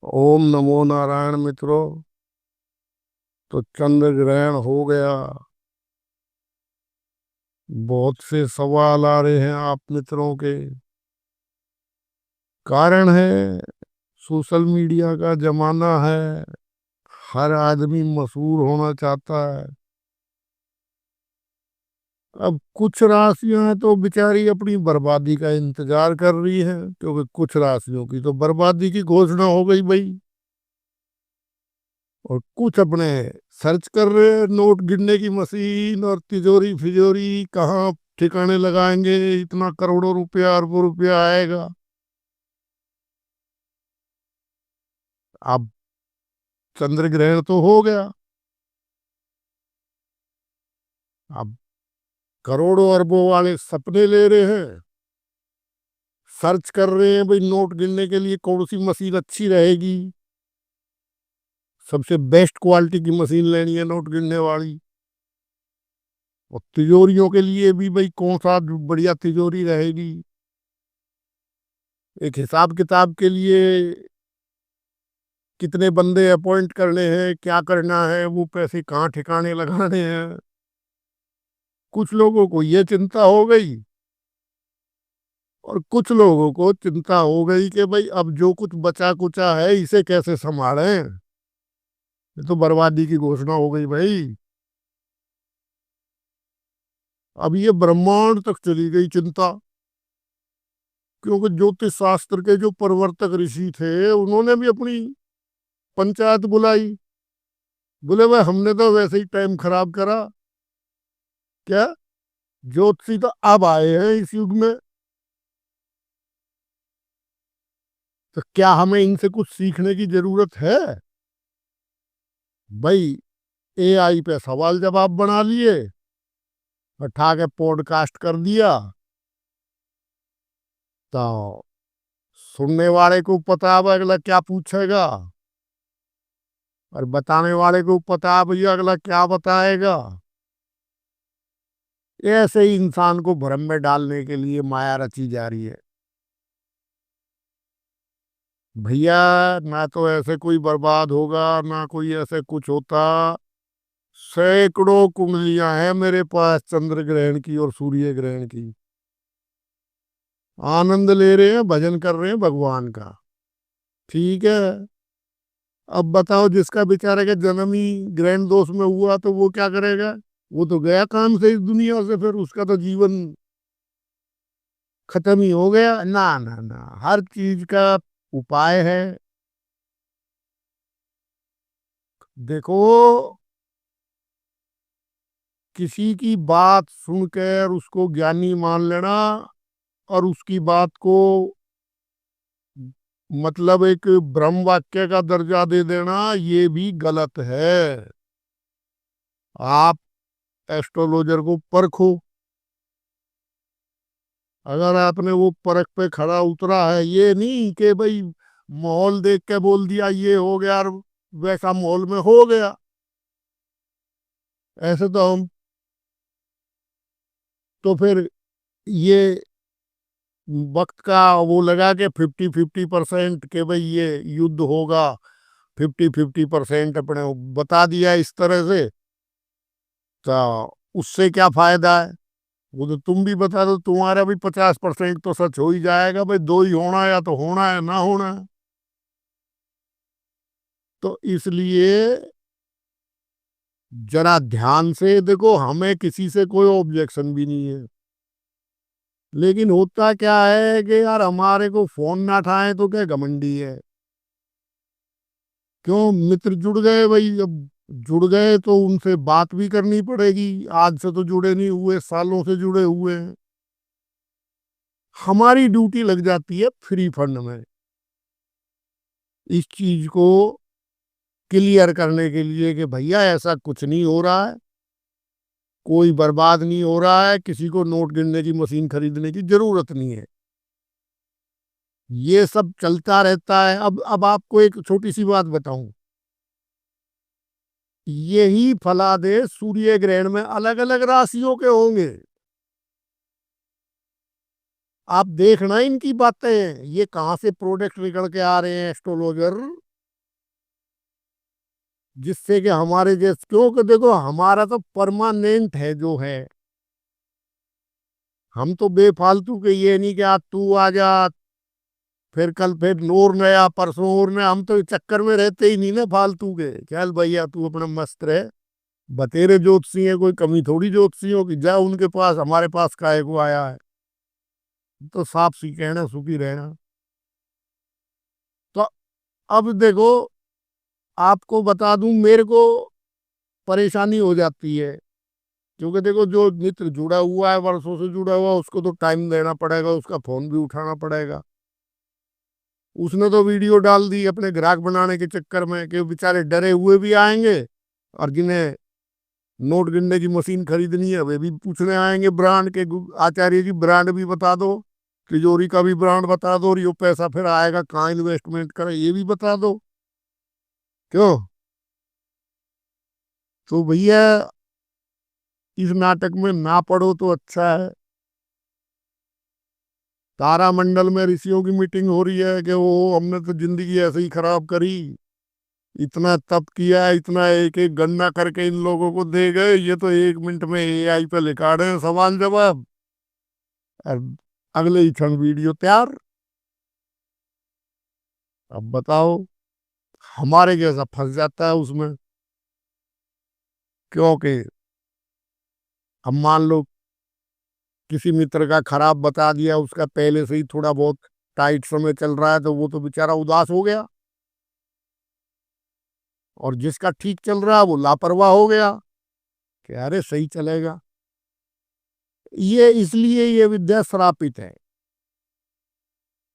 ओम नमो नारायण मित्रों। तो चंद्र ग्रहण हो गया। बहुत से सवाल आ रहे हैं आप मित्रों के। कारण है सोशल मीडिया का जमाना है। हर आदमी मशहूर होना चाहता है। अब कुछ राशियां हैं तो बेचारी अपनी बर्बादी का इंतजार कर रही हैं, क्योंकि कुछ राशियों की तो बर्बादी की घोषणा हो गई भाई। और कुछ अपने सर्च कर रहे हैं, नोट गिनने की मशीन और तिजोरी फिजोरी कहाँ ठिकाने लगाएंगे, इतना करोड़ों रुपया अरबों रुपया आएगा। अब चंद्र ग्रहण तो हो गया। अब करोड़ों अरबों वाले सपने ले रहे हैं। सर्च कर रहे हैं भाई नोट गिनने के लिए कौन सी मशीन अच्छी रहेगी। सबसे बेस्ट क्वालिटी की मशीन लेनी है नोट गिनने वाली। और तिजोरियों के लिए भी भाई कौन सा बढ़िया तिजोरी रहेगी। एक हिसाब किताब के लिए कितने बंदे अपॉइंट करने हैं, क्या करना है, वो पैसे कहाँ ठिकाने लगाने हैं। कुछ लोगों को ये चिंता हो गई। और कुछ लोगों को चिंता हो गई कि भाई अब जो कुछ बचा कुचा है इसे कैसे संभालें। ये तो बर्बादी की घोषणा हो गई भाई। अब ये ब्रह्मांड तक चली गई चिंता। क्योंकि ज्योतिष शास्त्र के जो प्रवर्तक ऋषि थे उन्होंने भी अपनी पंचायत बुलाई। बोले भाई हमने तो वैसे ही टाइम खराब करा। क्या ज्योतिषी तो अब आए हैं इस युग में। तो क्या हमें इनसे कुछ सीखने की जरूरत है। भाई एआई पे सवाल जवाब बना लिए, उठा के पॉडकास्ट कर दिया। तो सुनने वाले को पता है अगला क्या पूछेगा, और बताने वाले को पता है भैया अगला क्या बताएगा। ऐसे ही इंसान को भ्रम में डालने के लिए माया रची जा रही है। भैया ना तो ऐसे कोई बर्बाद होगा, ना कोई ऐसे कुछ होता। सैकड़ों कुंडलियां हैं मेरे पास चंद्र ग्रहण की और सूर्य ग्रहण की। आनंद ले रहे हैं, भजन कर रहे हैं भगवान का। ठीक है। अब बताओ जिसका बेचारे का जन्म ही ग्रहण दोष में हुआ तो वो क्या करेगा। वो तो गया काम से इस दुनिया से, फिर उसका तो जीवन खत्म ही हो गया। ना ना ना, हर चीज का उपाय है। देखो, किसी की बात सुनकर उसको ज्ञानी मान लेना और उसकी बात को मतलब एक ब्रह्म वाक्य का दर्जा दे देना, ये भी गलत है। आप एस्ट्रोलॉजर को परखो। अगर आपने वो परख पे खड़ा उतरा है, ये नहीं कि भाई माहौल देख के बोल दिया ये हो गया और वैसा माहौल में हो गया। ऐसे तो हम तो फिर ये वक्त का वो लगा के 50-50% के भाई ये युद्ध होगा। 50-50% अपने बता दिया इस तरह से। तो उससे क्या फायदा है। वो तो तुम भी बता दो, तुम्हारा भी 50% तो सच हो ही जाएगा भाई। दो ही होना है, या तो होना है ना होना है। तो इसलिए जरा ध्यान से देखो, हमें किसी से कोई ऑब्जेक्शन भी नहीं है। लेकिन होता क्या है कि यार हमारे को फोन ना उठाए तो क्या घमंडी है। क्यों, मित्र जुड़ गए भाई। अब जुड़ गए तो उनसे बात भी करनी पड़ेगी। आज से तो जुड़े नहीं हुए, सालों से जुड़े हुए हैं। हमारी ड्यूटी लग जाती है फ्री फंड में इस चीज को क्लियर करने के लिए कि भैया ऐसा कुछ नहीं हो रहा है। कोई बर्बाद नहीं हो रहा है, किसी को नोट गिनने की मशीन खरीदने की जरूरत नहीं है। ये सब चलता रहता है। अब आपको एक छोटी सी बात बताऊं। यही फलादेश सूर्य ग्रहण में अलग अलग राशियों के होंगे। आप देखना इनकी बातें, ये कहाँ से प्रोडक्ट निकल के आ रहे हैं एस्ट्रोलॉजर। जिससे कि हमारे जैसे, क्योंकि देखो हमारा तो परमानेंट है जो है, हम तो बेफालतू के ये नहीं कि आज तू आ जा, फिर कल फिर और नया, परसों और नया, हम तो इस चक्कर में रहते ही नहीं ना फालतू के। चल भैया तू अपना मस्त रहे, बतेरे ज्योतिषी है, कोई कमी थोड़ी ज्योतिषियों की, जा उनके पास, हमारे पास काहे को आया है। तो साफ सी कहना, सुखी रहना। तो अब देखो, आपको बता दूं, मेरे को परेशानी हो जाती है, क्योंकि देखो जो मित्र जुड़ा हुआ है, वर्षों से जुड़ा हुआ है, उसको तो टाइम देना पड़ेगा, उसका फोन भी उठाना पड़ेगा। उसने तो वीडियो डाल दी अपने ग्राहक बनाने के चक्कर में कि बेचारे डरे हुए भी आएंगे, और जिन्हें नोट गिनने की मशीन खरीदनी है वे भी पूछने आएंगे ब्रांड के, आचार्य जी ब्रांड भी बता दो, तिजोरी का भी ब्रांड बता दो, और ये पैसा फिर आएगा कहाँ इन्वेस्टमेंट करें ये भी बता दो। क्यों? तो भैया इस नाटक में ना पड़ो तो अच्छा है। तारामंडल में ऋषियों की मीटिंग हो रही है कि वो हमने तो जिंदगी ऐसे ही खराब करी, इतना तप किया, इतना एक एक गणना करके इन लोगों को दे गए, ये तो 1 मिनट में एआई पे लिखा रहे हैं सवाल जवाब, और अगले ही क्षण वीडियो तैयार। अब बताओ, हमारे जैसा फंस जाता है उसमें। क्योंकि अब मान लो किसी मित्र का खराब बता दिया, उसका पहले से ही थोड़ा बहुत टाइट समय चल रहा है, तो वो तो बेचारा उदास हो गया, और जिसका ठीक चल रहा है वो लापरवाह हो गया कि अरे सही चलेगा। ये इसलिए ये विद्या श्रापित है,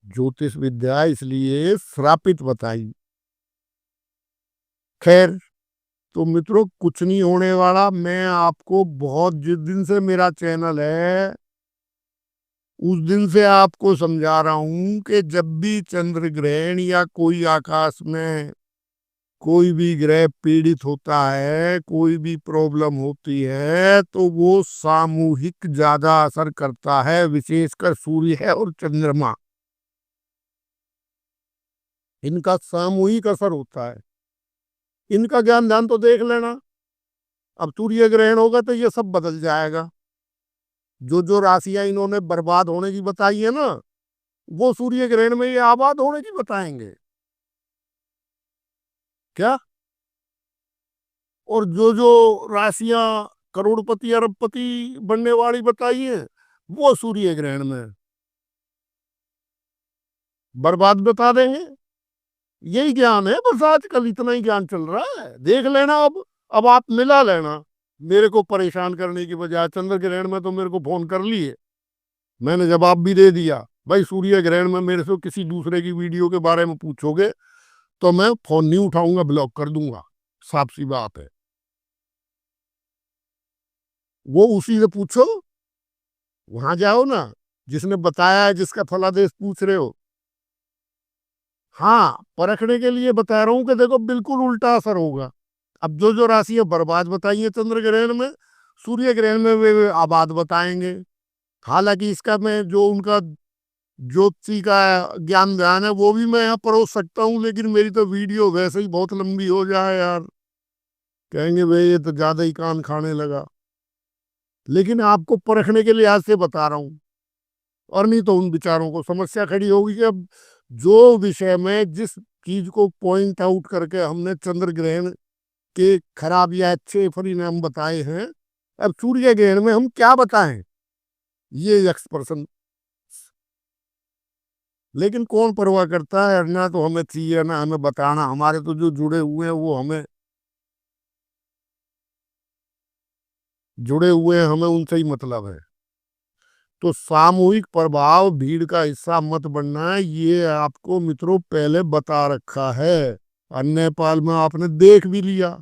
ज्योतिष विद्या इसलिए श्रापित बताई। खैर, तो मित्रों कुछ नहीं होने वाला, मैं आपको बहुत, जिस दिन से मेरा चैनल है उस दिन से आपको समझा रहा हूं कि जब भी चंद्र ग्रहण या कोई आकाश में कोई भी ग्रह पीड़ित होता है, कोई भी प्रॉब्लम होती है, तो वो सामूहिक ज्यादा असर करता है, विशेषकर सूर्य है और चंद्रमा, इनका सामूहिक असर होता है। इनका ज्ञान ध्यान तो देख लेना, अब सूर्य ग्रहण होगा तो ये सब बदल जाएगा। जो जो राशियां इन्होंने बर्बाद होने की बताई है ना, वो सूर्य ग्रहण में ये आबाद होने की बताएंगे। क्या? और जो जो राशियां करोड़पति अरबपति बनने वाली बताई है, वो सूर्य ग्रहण में बर्बाद बता देंगे। यही ज्ञान है, बस आजकल इतना ही ज्ञान चल रहा है, देख लेना। अब आप मिला लेना, मेरे को परेशान करने की बजाय। चंद्र ग्रहण में तो मेरे को फोन कर लिए, मैंने जवाब भी दे दिया, भाई सूर्य ग्रहण में मेरे से किसी दूसरे की वीडियो के बारे में पूछोगे तो मैं फोन नहीं उठाऊंगा, ब्लॉक कर दूंगा, साफ सी बात है। वो उसी से पूछो, वहां जाओ ना, जिसने बताया है, जिसका फलादेश पूछ रहे हो। हाँ, परखने के लिए बता रहा हूं कि देखो बिल्कुल उल्टा असर होगा। अब जो जो राशियां बर्बाद बताई है चंद्र ग्रहण में, सूर्य ग्रहण में वे आबाद बताएंगे। हालांकि इसका मैं जो उनका ज्योतिषी का ज्ञान ध्यान है वो भी मैं यहाँ परोस सकता हूँ, लेकिन मेरी तो वीडियो वैसे ही बहुत लंबी हो जाए यार, कहेंगे भाई ये तो ज्यादा ही कान खाने लगा। लेकिन आपको परखने के लिहाज से बता रहा हूँ, और नहीं तो उन विचारों को समस्या खड़ी होगी कि अब जो विषय में जिस चीज को पॉइंट आउट करके हमने चंद्र ग्रहण के खराब या अच्छे परिणाम बताए हैं, अब सूर्य ग्रहण में हम क्या बताएं, ये एक्सपर्सन। लेकिन कौन परवाह करता है, ना तो हमें चाहिए ना हमें बताना, हमारे तो जो जुड़े हुए हैं वो हमें जुड़े हुए हैं, हमें उनसे ही मतलब है। तो सामूहिक प्रभाव, भीड़ का हिस्सा मत बनना है, ये आपको मित्रों पहले बता रखा है। और नेपाल में आपने देख भी लिया,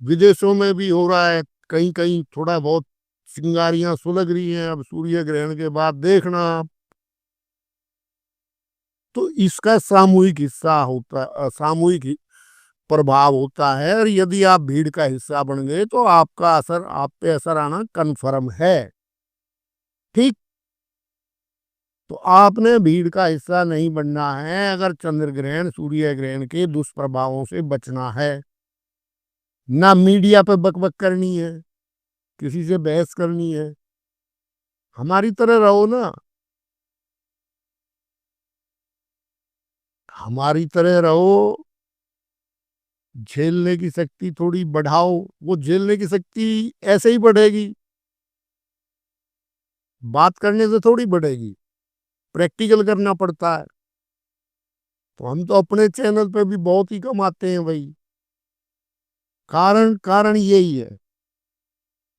विदेशों में भी हो रहा है, कहीं कहीं थोड़ा बहुत चिंगारियां सुलग रही हैं अब सूर्य ग्रहण के बाद, देखना आप। तो इसका सामूहिक हिस्सा होता, सामूहिक प्रभाव होता है, और यदि आप भीड़ का हिस्सा बन गए तो आपका असर, आप पे असर आना कन्फर्म है। ठीक। तो आपने भीड़ का हिस्सा नहीं बनना है अगर चंद्र ग्रहण सूर्य ग्रहण के दुष्प्रभावों से बचना है। ना मीडिया पे बकबक करनी है, किसी से बहस करनी है, हमारी तरह रहो ना, हमारी तरह रहो। झेलने की शक्ति थोड़ी बढ़ाओ, वो झेलने की शक्ति ऐसे ही बढ़ेगी, बात करने से थोड़ी बढ़ेगी, प्रैक्टिकल करना पड़ता है। तो हम तो अपने चैनल पे भी बहुत ही कमाते हैं भाई। कारण कारण यही है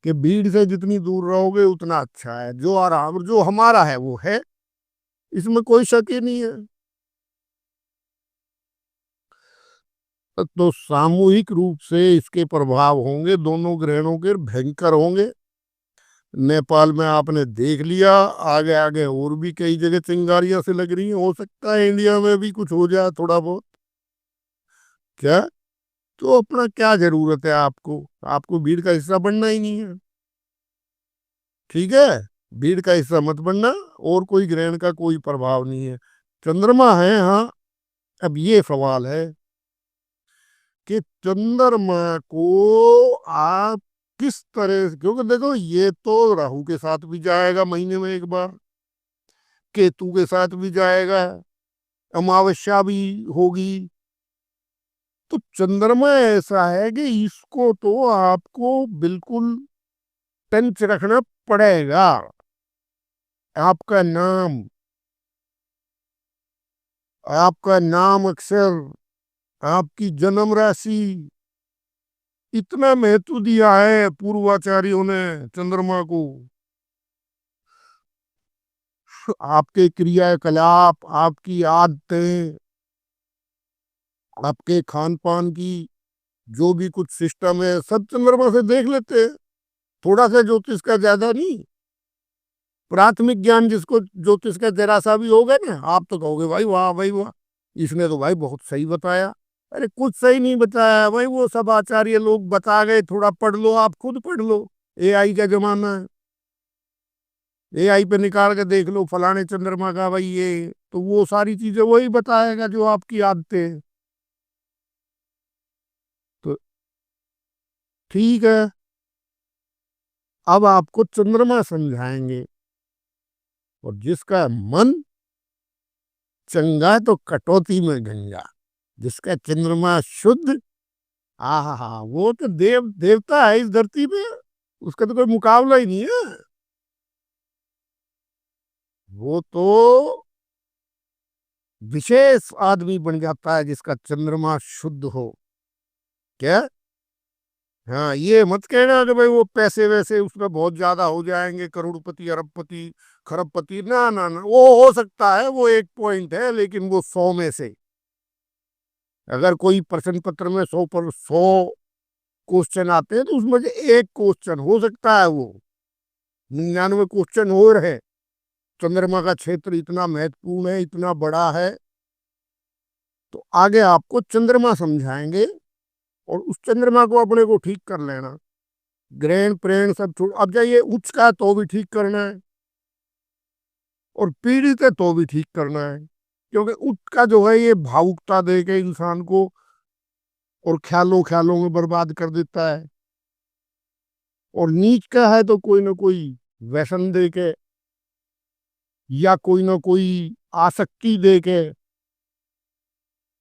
कि भीड़ से जितनी दूर रहोगे उतना अच्छा है। जो आराम जो हमारा है वो है, इसमें कोई शक ही नहीं है। तो सामूहिक रूप से इसके प्रभाव होंगे, दोनों ग्रहणों के भयंकर होंगे। नेपाल में आपने देख लिया, आगे आगे और भी कई जगह चिंगारियां से लग रही हैं। हो सकता है इंडिया में भी कुछ हो जाए थोड़ा बहुत। क्या? तो अपना क्या जरूरत है आपको, आपको भीड़ का हिस्सा बनना ही नहीं है। ठीक है, भीड़ का हिस्सा मत बनना। और कोई ग्रहण का कोई प्रभाव नहीं है, चंद्रमा है। हाँ, अब ये सवाल है कि चंद्रमा को आप किस तरह से, क्योंकि देखो ये तो राहु के साथ भी जाएगा महीने में एक बार, केतु के साथ भी जाएगा, अमावस्या भी होगी। तो चंद्रमा ऐसा है कि इसको तो आपको बिल्कुल टंच रखना पड़ेगा। आपका नाम, आपका नाम अक्षर, आपकी जन्म राशि, इतना महत्व दिया है पूर्वाचार्यों ने चंद्रमा को। आपके क्रियाकलाप, आपकी आदतें, आपके खान पान की जो भी कुछ सिस्टम है सब चंद्रमा से देख लेते हैं। थोड़ा सा ज्योतिष का, ज्यादा नहीं। प्राथमिक ज्ञान जिसको ज्योतिष का जरा सा भी होगा ना, आप तो कहोगे भाई वाह भाई वाह, इसने तो भाई बहुत सही बताया। अरे कुछ सही नहीं बताया भाई, वो सब आचार्य लोग बता गए, थोड़ा पढ़ लो, आप खुद पढ़ लो। एआई का जमाना है, एआई पे निकाल के देख लो फलाने चंद्रमा का भाई ये, तो वो सारी चीजें वही बताएगा जो आपकी आदतें हैं। तो ठीक है, अब आपको चंद्रमा समझाएंगे। और जिसका मन चंगा तो कटौती में गंगा, जिसका चंद्रमा शुद्ध, हा, वो तो देवता है इस धरती पे, उसका तो कोई मुकाबला ही नहीं है। वो तो विशेष आदमी बन जाता है जिसका चंद्रमा शुद्ध हो। क्या? हाँ, ये मत कहना कि भाई वो पैसे वैसे उसमें बहुत ज्यादा हो जाएंगे, करोड़पति अरबपति खरबपति, ना ना ना, वो हो सकता है, वो एक पॉइंट है, लेकिन वो 100 में से, अगर कोई प्रश्न पत्र में 100 क्वेश्चन आते हैं तो उसमें से एक क्वेश्चन हो सकता है, वो 99 क्वेश्चन हो रहे। चंद्रमा का क्षेत्र इतना महत्वपूर्ण है, इतना बड़ा है। तो आगे आपको चंद्रमा समझाएंगे, और उस चंद्रमा को अपने को ठीक कर लेना। ग्रहण प्रेण सब छोड़, अब जाइए उच्च का तो भी ठीक करना है, और पीड़ित है तो भी ठीक करना है। क्योंकि उच्च का जो है ये भावुकता दे के इंसान को और ख्यालों ख्यालों में बर्बाद कर देता है, और नीच का है तो कोई ना कोई व्यसन दे के या कोई ना कोई आसक्ति दे के,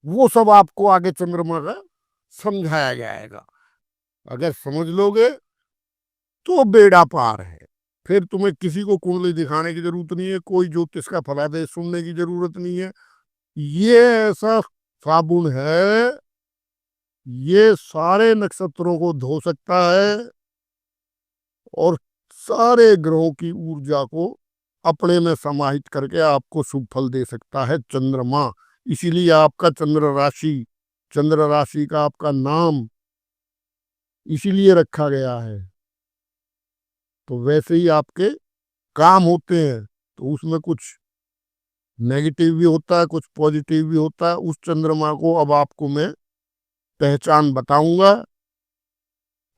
वो सब आपको आगे चंद्रमा का समझाया जाएगा। अगर समझ लोगे तो बेड़ा पार है। फिर तुम्हें किसी को कुंडली दिखाने की जरूरत नहीं है, कोई ज्योतिष का फलादेश सुनने की जरूरत नहीं है। ये ऐसा साबुन है, ये सारे नक्षत्रों को धो सकता है और सारे ग्रहों की ऊर्जा को अपने में समाहित करके आपको शुभ फल दे सकता है चंद्रमा। इसीलिए आपका चंद्र राशि का आपका नाम इसीलिए रखा गया है। तो वैसे ही आपके काम होते हैं, तो उसमें कुछ नेगेटिव भी होता है, कुछ पॉजिटिव भी होता है। उस चंद्रमा को अब आपको मैं पहचान बताऊंगा,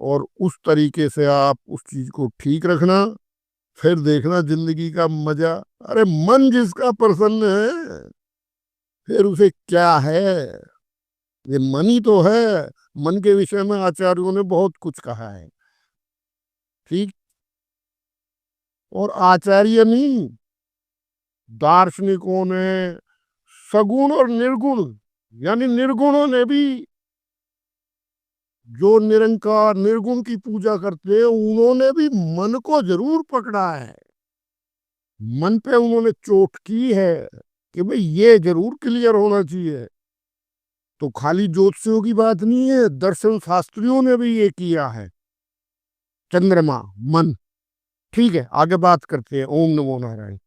और उस तरीके से आप उस चीज को ठीक रखना। फिर देखना जिंदगी का मजा। अरे मन जिसका प्रसन्न है, फिर उसे क्या है, ये मन ही तो है। मन के विषय में आचार्यों ने बहुत कुछ कहा है। ठीक। और आचार्य नहीं, दार्शनिकों ने सगुण और निर्गुण, यानी निर्गुणों ने भी, जो निरंकार निर्गुण की पूजा करते हैं, उन्होंने भी मन को जरूर पकड़ा है। मन पे उन्होंने चोट की है कि भाई ये जरूर क्लियर होना चाहिए। तो खाली ज्योतिषियों की बात नहीं है, दर्शन शास्त्रियों ने भी ये किया है। चंद्रमा, मन। ठीक है, आगे बात करते हैं। ओम नमो नारायण।